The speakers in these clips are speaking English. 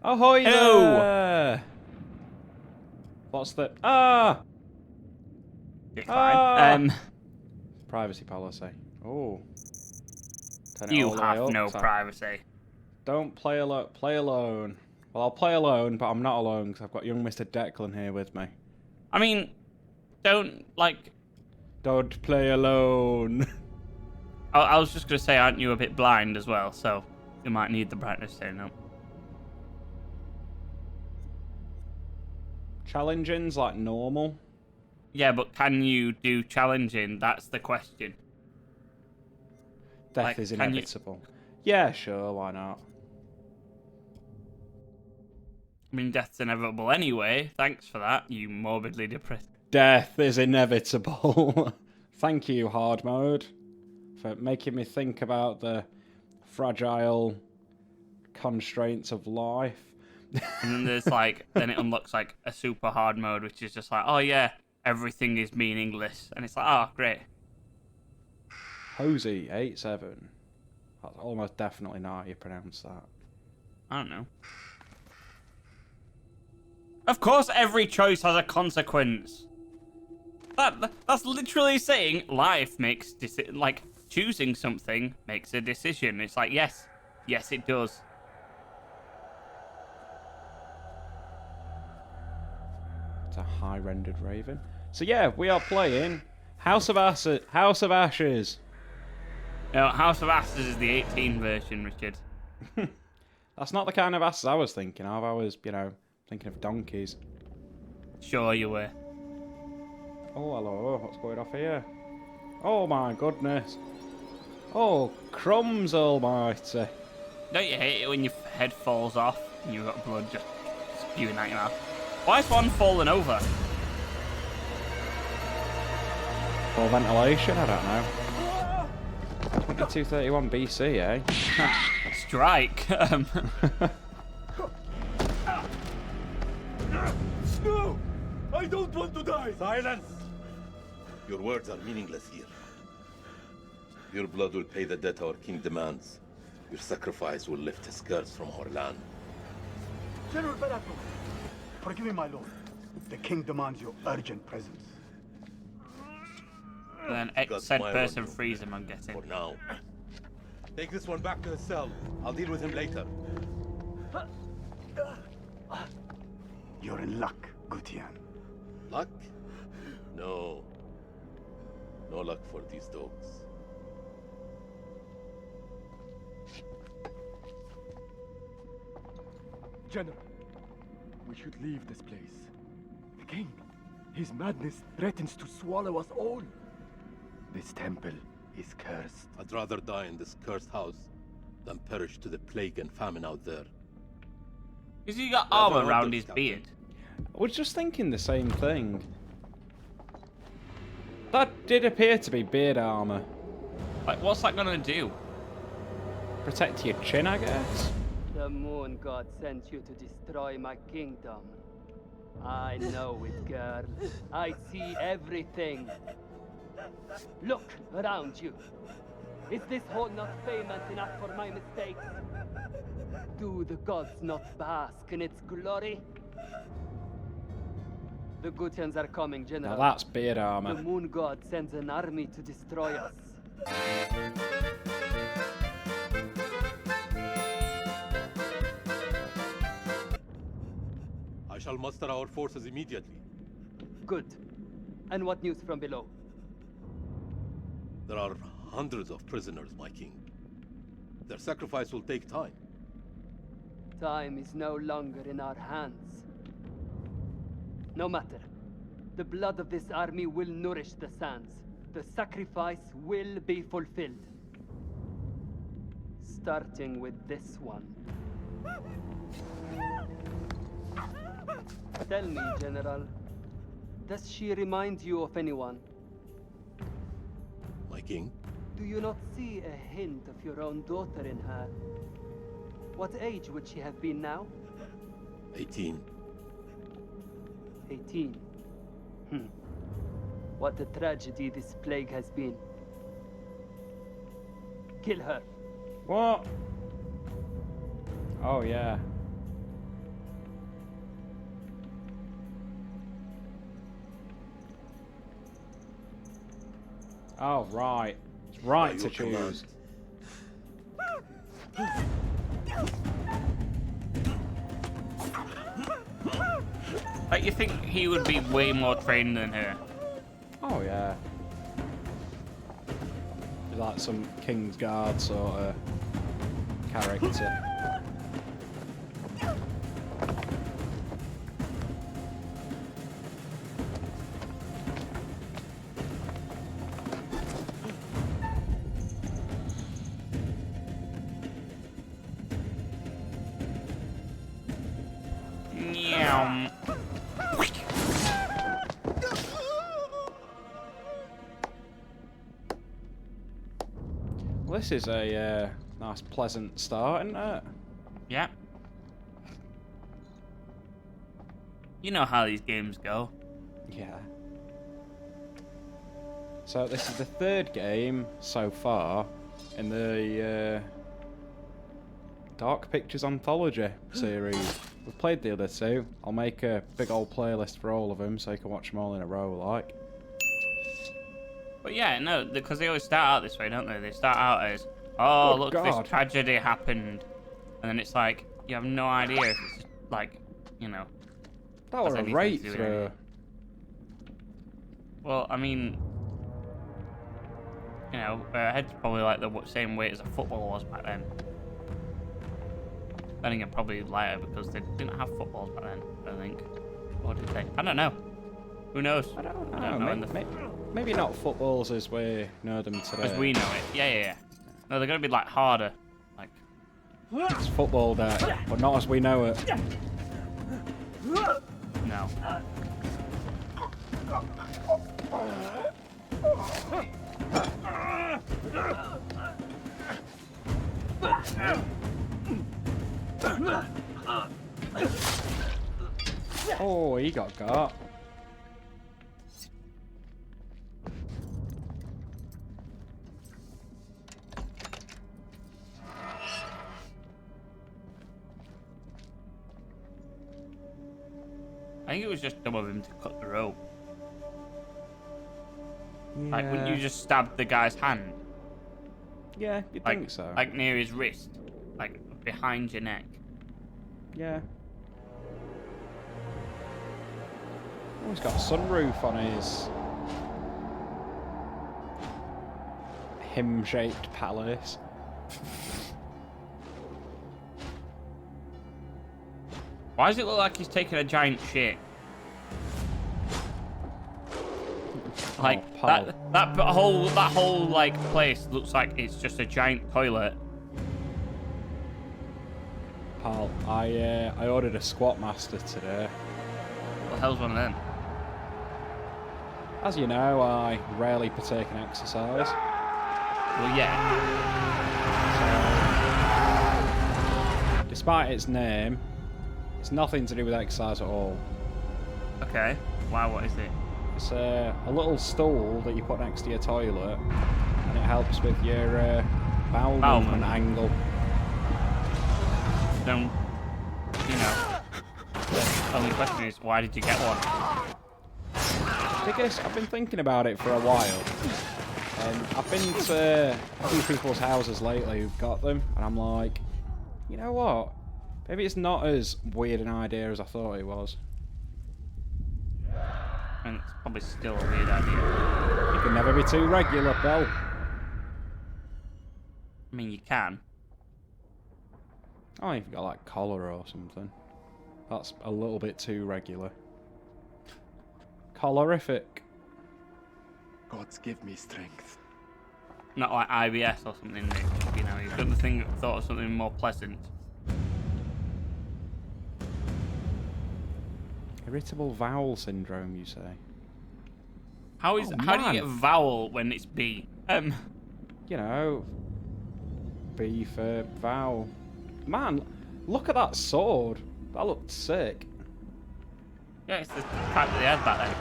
Ahoy Hello. there! What's the... Ah! It's Ah! fine. Privacy policy. Oh. Turn it You all the way have up, no so privacy. don't play alone. Play alone. Well, I'll play alone, but I'm not alone because I've got young Mr. Declan here with me. I mean, don't, like... Don't play alone. I was just going to say, aren't you a bit blind as well? So you might need the brightness turned up. Challenging's like normal. Yeah, but can you do challenging? That's the question. Death Like, is can you- inevitable. Yeah, sure, why not? I mean, death's inevitable anyway. Thanks for that, you morbidly depressed. Death is inevitable. Thank you, hard mode, for making me think about the fragile constraints of life. And then there's like, then it unlocks like a super hard mode, which is just like, oh yeah, everything is meaningless. And it's like, oh, great. Hosey 87. That's almost definitely not how you pronounce that. I don't know. Of course, every choice has a consequence. That's literally saying life makes like choosing something makes a decision. It's like yes, it does. It's a high-rendered raven. So yeah, we are playing House of Ashes. No, House of Ashes is the 18 version, Richard. That's not the kind of asses I was thinking of. I was, thinking of donkeys. Sure you were. Oh, hello. What's going off here? Oh, my goodness. Oh, crumbs almighty. Don't you hate it when your head falls off and you've got blood just spewing out your mouth? Why is one falling over? For ventilation? I don't know. 2231 BC, eh? Strike. No! I don't want to die! Silence! Your words are meaningless here. Your blood will pay the debt our king demands. Your sacrifice will lift his curse from our land. General Barato, forgive me, my lord. The king demands your urgent presence. And then Got said my person order. frees him, I'm guessing. For now. Take this one back to his cell. I'll deal with him later. You're in luck, Gutian. Luck? No. No luck for these dogs. General, we should leave this place. The king, his madness threatens to swallow us all. This temple is cursed. I'd rather die in this cursed house than perish to the plague and famine out there. Because he got Yeah, armor but around what his does beard. I was just thinking the same thing. That did appear to be beard armor. Like, what's that gonna do? Protect your chin, I guess. The moon god sent you to destroy my kingdom. I know it, girl. I see everything. Look around you. Is this hall not famous enough for my mistakes? Do the gods not bask in its glory? The Gutians are coming, Now General. that's beard The armor. moon god sends an army to destroy us. I shall muster our forces immediately. Good. And what news from below? There are hundreds of prisoners, my king. Their sacrifice will take time. Time is no longer in our hands. No matter. The blood of this army will nourish the sands. The sacrifice will be fulfilled. Starting with this one. Tell me, General, does she remind you of anyone? My king? Do you not see a hint of your own daughter in her? What age would she have been now? 18. 18. What a tragedy this plague has been. Kill her. What? Oh, yeah. Oh, right. It's right By to your command. choose. Like, you think he would be way more trained than her? Oh, yeah. He's like some King's Guard sort of character. Meow. Well, this is a nice, pleasant start, isn't it? Yeah. You know how these games go. Yeah. So this is the third game so far in the Dark Pictures Anthology series. We've played the other two. I'll make a big old playlist for all of them so you can watch them all in a row, like. But yeah, no, because they always start out this way, don't they? They start out as, oh, Good look, God. this tragedy happened. And then it's like, you have no idea if it's, like, you know. That has was a anything right to do with through. anything. Well, I mean, you know, her head's probably like the same weight as a football was back then. Then again, probably lighter because they didn't have footballs back then, I think. Or did they? I don't know. Who knows? I don't know. I don't know. Maybe not footballs as we know them today. As we know it. Yeah. No, they're going to be like harder. Like, It's football day, but not as we know it. no. Oh, he got. I think it was just dumb of him to cut the rope. Like, wouldn't you just stab the guy's hand? Yeah, you'd Like, think so. like near his wrist, like behind your neck. Yeah. Oh, he's got a sunroof on his him-shaped palace. Why does it look like he's taking a giant shit? Like Oh, pal. that whole like place looks like it's just a giant toilet. Pal, I ordered a squat master today. What the hell's one of them? As you know, I rarely partake in exercise. Well, yeah. So, despite its name, it's nothing to do with exercise at all. Okay. Wow, what is it? It's a little stool that you put next to your toilet, and it helps with your bowel movement angle. Don't. You know. The only question is, why did you get one? Because I've been thinking about it for a while, and I've been to a few people's houses lately who've got them, and I'm like, you know what? Maybe it's not as weird an idea as I thought it was. And it's probably still a weird idea. You can never be too regular, Bill. I mean, you can. Oh, you've got like cholera or something. That's a little bit too regular. Cholerific. Gods give me strength. Not like IBS or something, Nick. You know, you've got the thing thought of something more pleasant. Irritable bowel syndrome, you say? How do you man. get vowel when it's B? You know, B for vowel. Man, look at that sword. That looked sick. Yeah, it's the type that they had back then.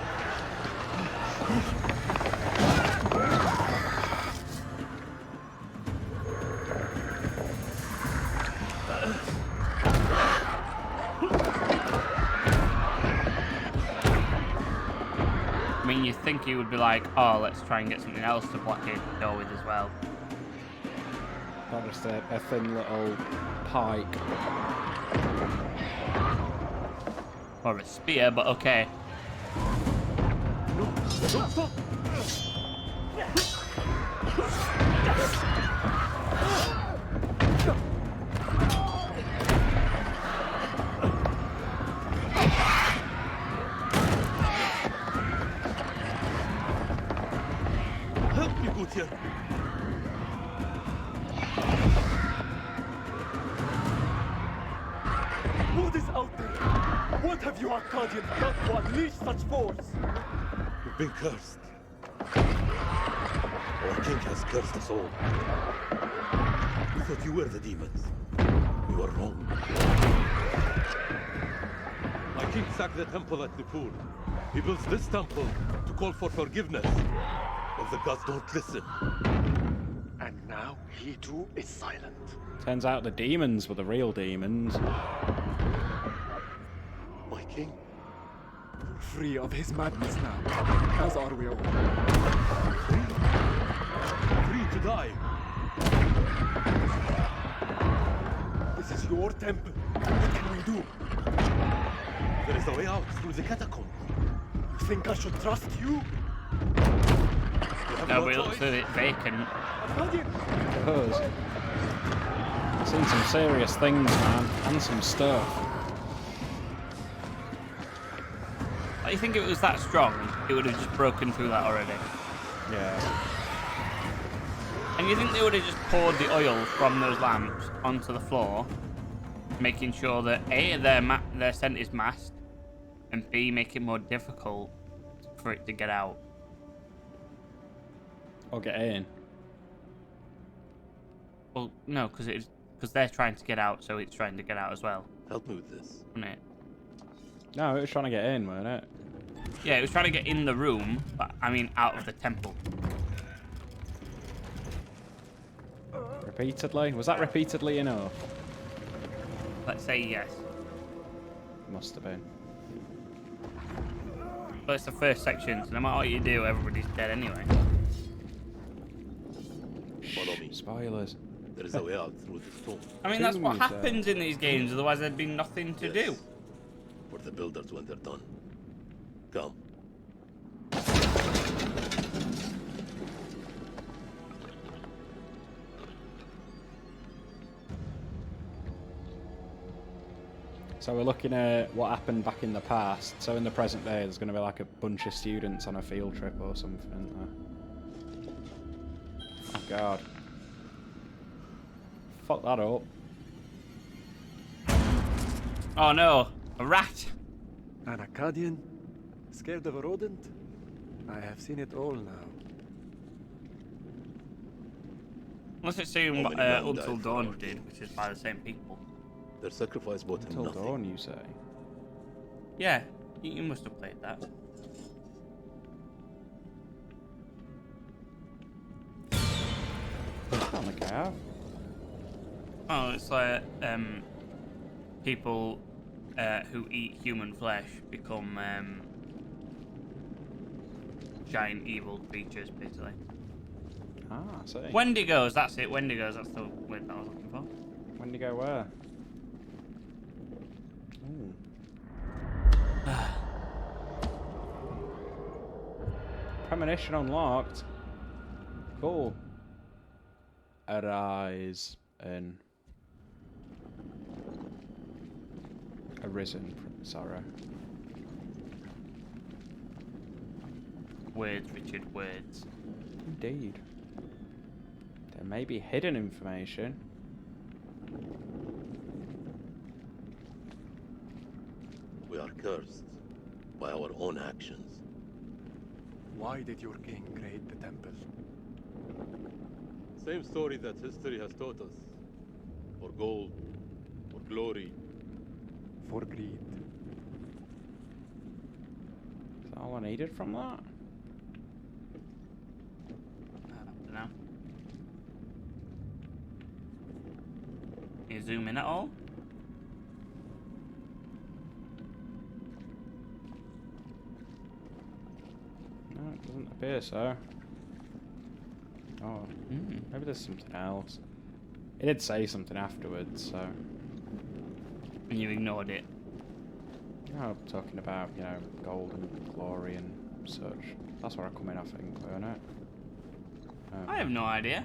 I mean, mean, you think he would be like, oh, let's try and get something else to blockade the door with as well. Not just a thin little pike. Or a spear, but okay. Help me, Gutierrez. What is out there? What have you Arcadians done to unleash such force? We've been cursed. Our king has cursed us all. We thought you were the demons. We were wrong. My king sacked the temple at Nippur. He builds this temple to call for forgiveness. But the gods don't listen. And now he too is silent. Turns out the demons were the real demons. My king? You're free of his madness now, as are we all. Free to die. This is your temple. What can we do? There is a way out through the catacombs. You think I should trust you? We have No, no we look choice. through it vacant. Arcadian! Because I've seen some serious things, man, and some stuff. You think if it was that strong, it would have just broken through that already. Yeah. And you think they would have just poured the oil from those lamps onto the floor, making sure that A, their scent is masked, and B, make it more difficult for it to get out. Or get in. Well, no, because they're trying to get out, so it's trying to get out as well, Help me with this. isn't it? No, it was trying to get in, weren't it? Yeah, it was trying to get in the room, but I mean out of the temple. Repeatedly? Was that repeatedly enough? Let's say yes. Must have been. But it's the first section, so no matter what you do, everybody's dead anyway. Follow me. Spoilers. There is a way out through the stone. I mean, that's what Jeez, happens in these games, otherwise there'd be nothing to do. For the builders when they're done. Come. So we're looking at what happened back in the past. So in the present day, there's going to be like a bunch of students on a field trip or something. Isn't there? Oh god. Fuck that up. Oh no, a rat! An Akkadian? Scared of a rodent? I have seen it all now. Let's assume How what many men Until died for Dawn our did, king? which is by the same people. Their sacrifice brought him Until nothing. dawn, you say? Yeah, you must have played that. Oh my god. Oh, it's like people who eat human flesh become giant evil creatures, basically. Ah, I see. Wendigos, that's it. Wendigos, that's the word that I was looking for. When do you go where? Ooh. Premonition unlocked. Cool. Arise and arisen from sorrow. Words, Richard, words. Indeed. There may be hidden information. We are cursed by our own actions. Why did your king create the temple? Same story that history has taught us. For gold, for glory. For greed. Is that all I needed from that? I don't know. Can you zoom in at all? Doesn't appear so. Oh, maybe there's something else. It did say something afterwards, so... And you ignored it. You know, talking about, you know, gold and glory and such. That's where I come in, I think, weren't it? I have no idea.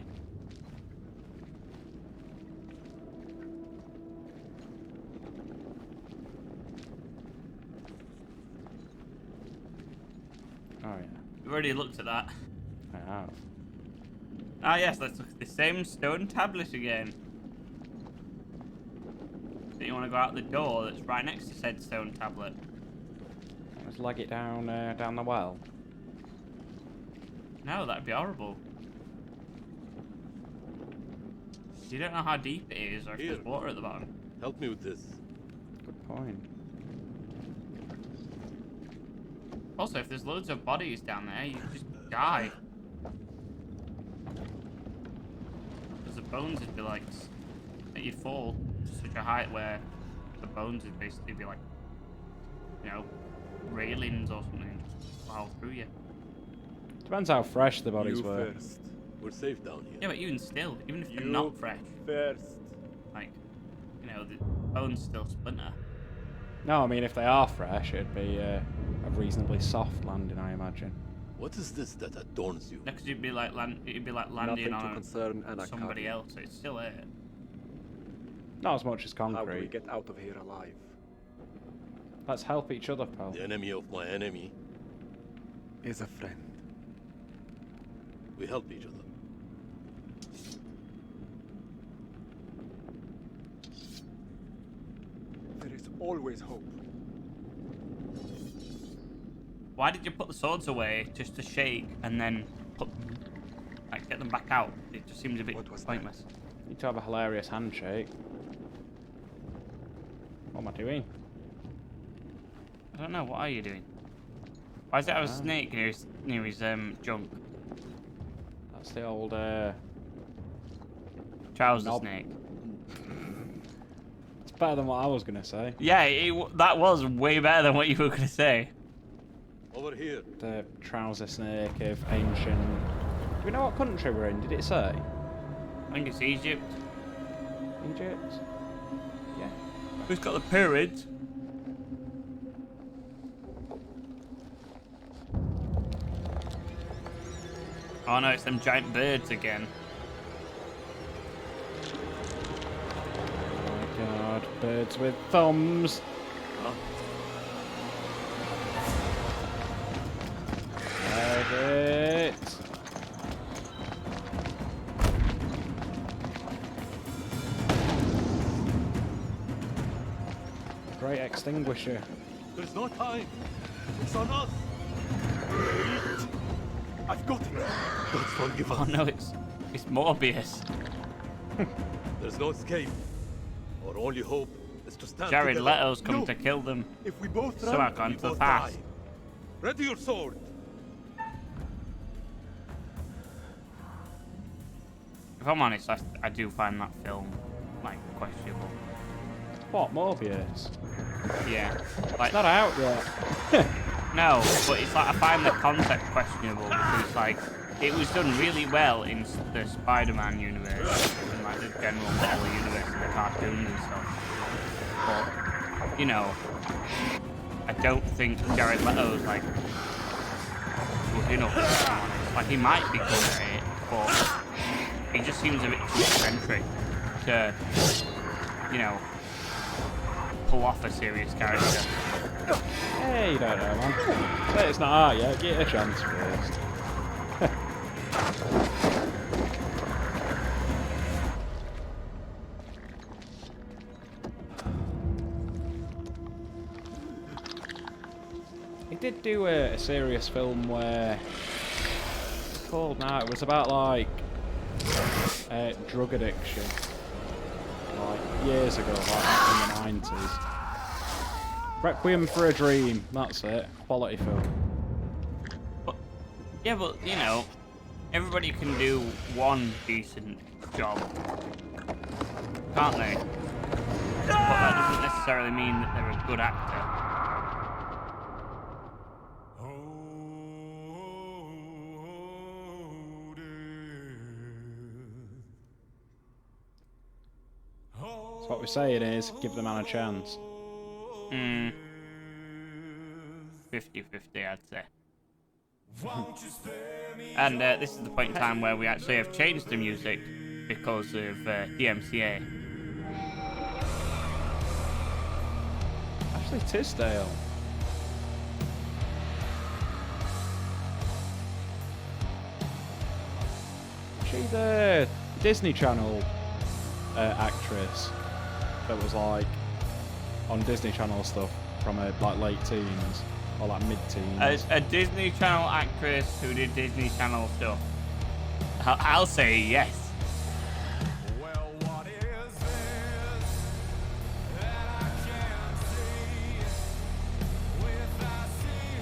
Oh, yeah. You've already looked at that. I have. Ah, yes, let's look at the same stone tablet again. So you want to go out the door that's right next to said stone tablet. Let's leg it down, down the well. No, that'd be horrible. You don't know how deep it is, or if there's water at the bottom. Help me with this. Good point. Also, if there's loads of bodies down there, you just die. Because the bones would be like... You'd fall to such a height where the bones would basically be like... You know, railings or something and just plow through you. Depends how fresh the bodies You were. first. We're safe down here. Yeah, but even still, even if they're not fresh, First. like, you know, the bones still splinter. No, I mean, if they are fresh, it'd be a reasonably soft landing, I imagine. What is this that adorns you? Next, it'd be like landing Nothing to on concern Anna somebody Kari. else. It's still there. Not as much as How do we concrete. get out of here alive? Let's help each other, pal. The enemy of my enemy. Is a friend. We help each other. There is always hope. Why did you put the swords away just to shake and then put, like, get them back out? It just seems a bit What was that? pointless. Need to have a hilarious handshake. What am I doing? I don't know. What are you doing? Why does it have a snake near his junk? That's the old, Trouser knob. snake. It's better than what I was going to say. Yeah, that was way better than what you were gonna say. Over here. The trouser snake of ancient... Do we know what country we're in? Did it say? I think it's Egypt. Egypt? Yeah. Who's got the pyramids? Oh no, it's them giant birds again. Oh my god, birds with thumbs. Oh. Have it. Great extinguisher. There's no time. It's on us. I've got it! Don't forgive Oh us. no, it's Morbius. There's no escape. Our only hope is to stand Jared together. Leto's come No. to kill them. If we both So run, I've gone we to the both pass. die. Ready your sword. If I'm honest, I do find that film, like, questionable. What, Morbius? Yeah. Like, It's not out yet. no, but it's like, I find the concept questionable because it's like, it was done really well in the Spider-Man universe and like the general Marvel universe and the cartoons and stuff. But, you know, I don't think Jared Leto's like good enough, if I'm honest. Like, he might be good at it, but he just seems a bit too eccentric to, you know, pull off a serious character. Hey, you don't know, man. Say it's not out yet. Get a chance first. He did do a serious film where... What's it called now? It was about, like, drug addiction. Like, years ago, like, in the 90s. Requiem for a Dream, that's it. Quality film. Yeah, but, you know, everybody can do one decent job, can't they? But that doesn't necessarily mean that they're a good actor. So what we're saying is, give the man a chance. 50-50, I'd say. And this is the point in time where we actually have changed the music because of DMCA. Actually, Tisdale. She the Disney Channel actress that was like on Disney Channel stuff from her like late teens or like mid-teens. A Disney Channel actress who did Disney Channel stuff. I'll say yes.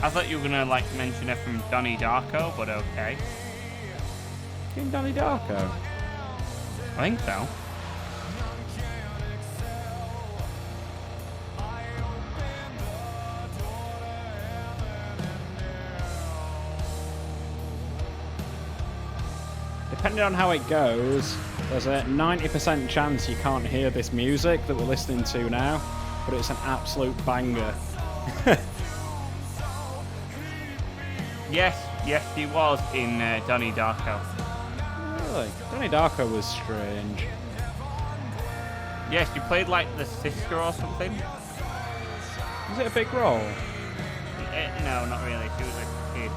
I thought you were gonna like mention her from Donnie Darko, but okay. King Donnie Darko. I think so. Depending on how it goes, there's a 90% chance you can't hear this music that we're listening to now, but it's an absolute banger. Yes, he was in Donnie Darko. Really? Donnie Darko was strange. Yes, she played like the sister or something. Was it a big role? No, not really. She was a kid.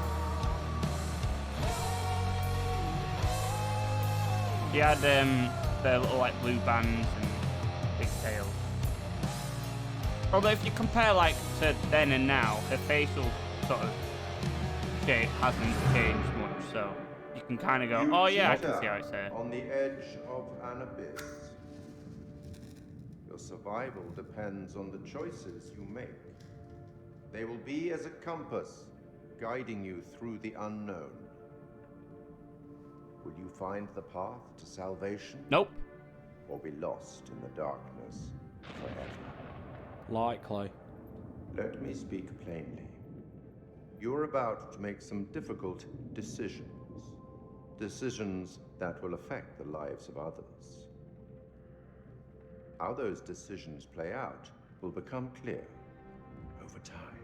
She had the little like blue bands and big tails. Although if you compare like to then and now, her facial sort of shape hasn't changed much, so you can kind of go, oh yeah, I can see how it's there. On the edge of an abyss. Your survival depends on the choices you make. They will be as a compass, guiding you through the unknown. Will you find the path to salvation? Nope. Or be lost in the darkness forever? Likely. Let me speak plainly. You're about to make some difficult decisions. Decisions that will affect the lives of others. How those decisions play out will become clear over time.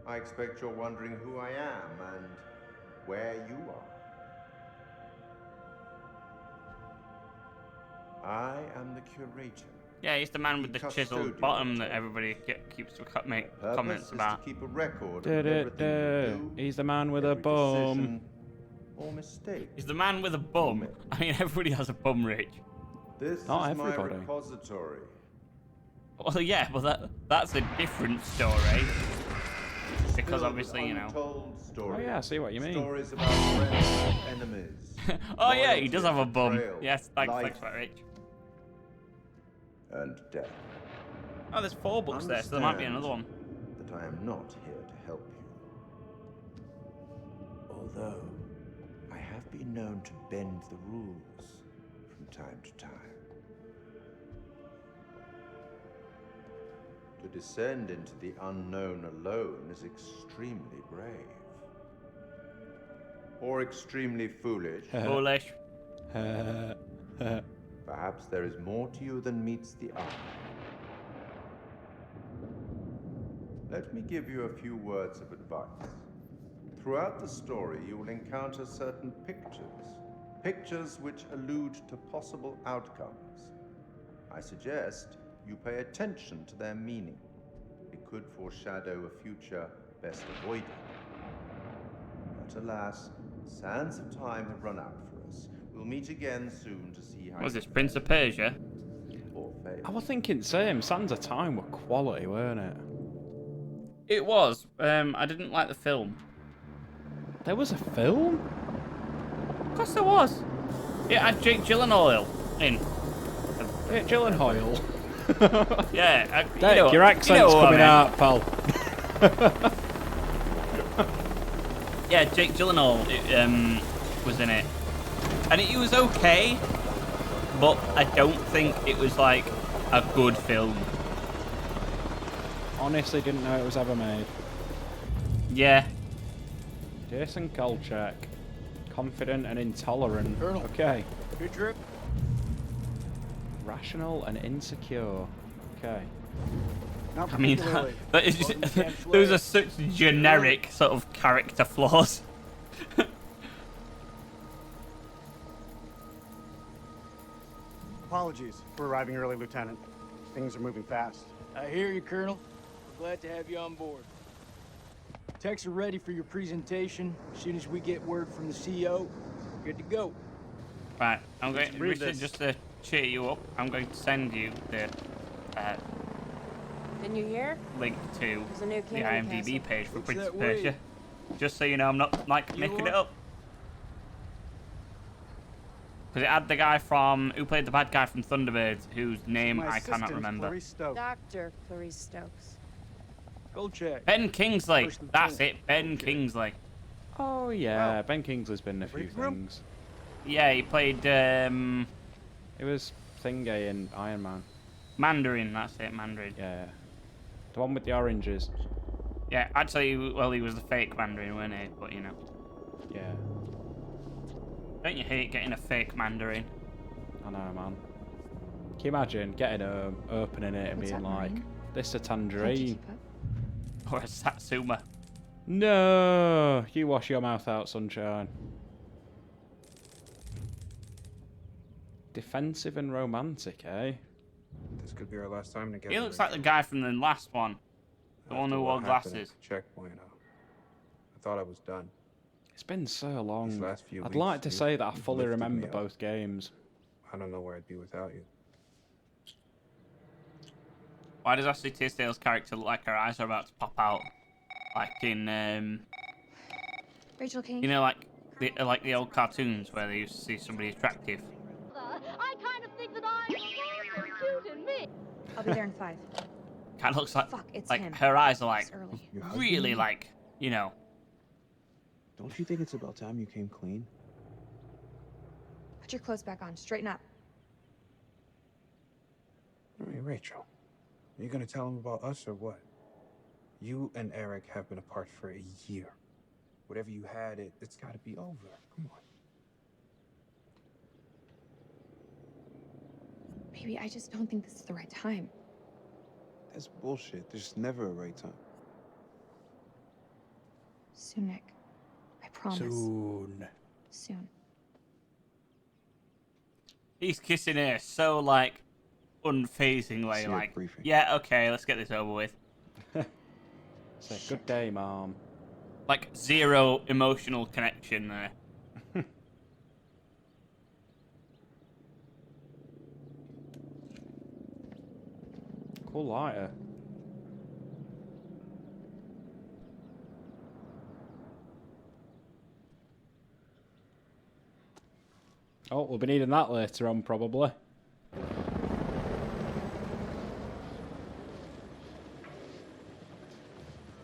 I expect you're wondering who I am and where you are. I am the curator. Yeah, he's the man with the chiseled bottom that everybody keeps make comments about. To keep a record of everything you do, He's the man with a every bum. decision or mistake. He's the man with a bum. I mean, everybody has a bum, Rich. This Not is my everybody. repository. Well, yeah, but that's a different story. Because Filled obviously, with you know. untold stories. Oh yeah, I see what you mean. Stories about friends and enemies. Oh yeah, he does have a bum. Betrayal, Yes, thanks life, for that, Rich. and death. Oh, there's 4 books there, so there might be another one. That I am not here to help you. Although, I have been known to bend the rules from time to time. To descend into the unknown alone is extremely brave. Or extremely foolish. Foolish. Perhaps there is more to you than meets the eye. Let me give you a few words of advice. Throughout the story, you will encounter certain pictures. Pictures which allude to possible outcomes. I suggest you pay attention to their meaning. It could foreshadow a future best avoided. But alas, the sands of time have run out for us. We'll meet again soon to see how... Was this Prince of Persia? Or fail. I was thinking same. Sands of Time were quality, weren't it? It was. I didn't like the film. There was a film? Of course there was. It had Jake Gyllenhaal in. Yeah, Gyllenhaal. Yeah. Dave, your accent's coming out, pal. Yeah, Jake Gyllenhaal was in it. And it was okay, but I don't think it was like a good film. Honestly, didn't know it was ever made. Yeah. Jason Kolchak. Confident and intolerant. Colonel. Okay. Your drip? Irrational and insecure. Okay. Not I mean, particularly. that is Well, you can't swear. those are such generic sort of character flaws. Apologies for arriving early, Lieutenant. Things are moving fast. I hear you, Colonel. We're glad to have you on board. Techs are ready for your presentation. As soon as we get word from the CEO, we're good to go. Right, I'm going read Richard, this. just to cheer you up. I'm going to send you the Didn't you hear? link to There's a new the king in the IMDb castle. page for Looks Prince that of way. Persia. Just so you know, I'm not like making it up. Because it had the guy who played the bad guy from Thunderbirds, whose name My I cannot assistant, remember. Clarice Stokes. Dr. Clarice Stokes. Go check. Ben Kingsley. First That's lieutenant. it, Ben Okay. Kingsley. Oh yeah, Ben Kingsley's been in a few ready for him? things. Yeah, he played It was Thingy in Iron Man. Mandarin. That's it, Mandarin. Yeah. The one with the oranges. Yeah, actually, well, he was the fake Mandarin, wasn't he? But you know, Yeah. don't you hate getting a fake Mandarin? I know, man. Can you imagine getting home, opening it, and What's being that, like, Marine? "This a How'd you tangerine"? keep up? Or a Satsuma? No, you wash your mouth out, sunshine. Defensive and romantic, eh? This could be our last time together. He looks like the guy from the last one, the one who wore glasses. Checkpoint. I thought I was done. It's been so long. These last few I'd weeks, like to say that I you've fully lifted remember me up. both games. I don't know where I'd be without you. Why does Ashley Tisdale's character look like her eyes are about to pop out? Like in, Rachel King. you know, like the old cartoons where they used to see somebody attractive. I kind of think that I'm cute in me. I'll be there in 5. Kind of looks like Fuck, it's like him. her eyes are like It's early. Your husband? really like, you know. Don't you think it's about time you came clean? Put your clothes back on. Straighten up. Hey, Rachel. Are you gonna tell him about us or what? You and Eric have been apart for a year. Whatever you had, it's gotta be over. Come on. Baby, I just don't think this is the right time. That's bullshit. There's never a right time. Soon, Nick. I promise. Soon. Soon. He's kissing her so like unfazingly, See you at like briefing. yeah, okay, let's get this over with. Say, good day, Mom. Like zero emotional connection there. Cool lighter. Oh, we'll be needing that later on, probably.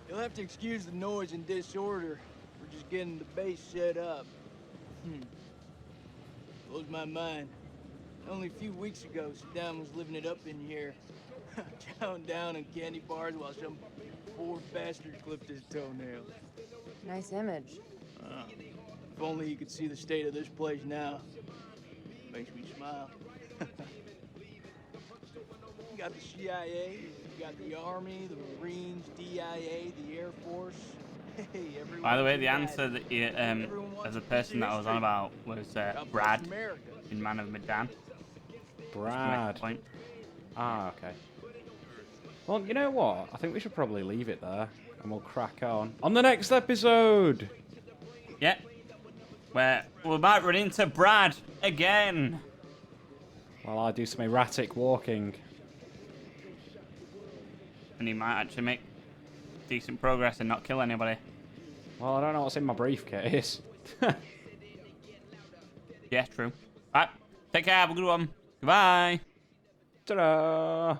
You'll have to excuse the noise and disorder. We're just getting the base set up. Blows my mind. Only a few weeks ago, Saddam was living it up in here. Chowing down on candy bars while some poor bastard clipped his toenails. Nice image. If only you could see the state of this place now. Makes me smile. You got the CIA, you got the Army, the Marines, DIA, the Air Force. Hey, everyone. By the way, the answer that you, of the person that I was on about was Brad in Man of Medan. Brad. Point. Ah, okay. Well, you know what? I think we should probably leave it there, and we'll crack on the next episode. Yeah. Where we might run into Brad again. While I do some erratic walking. And he might actually make decent progress and not kill anybody. Well, I don't know what's in my briefcase. Yeah, true. Right. Take care. Have a good one. Goodbye. Ta-da!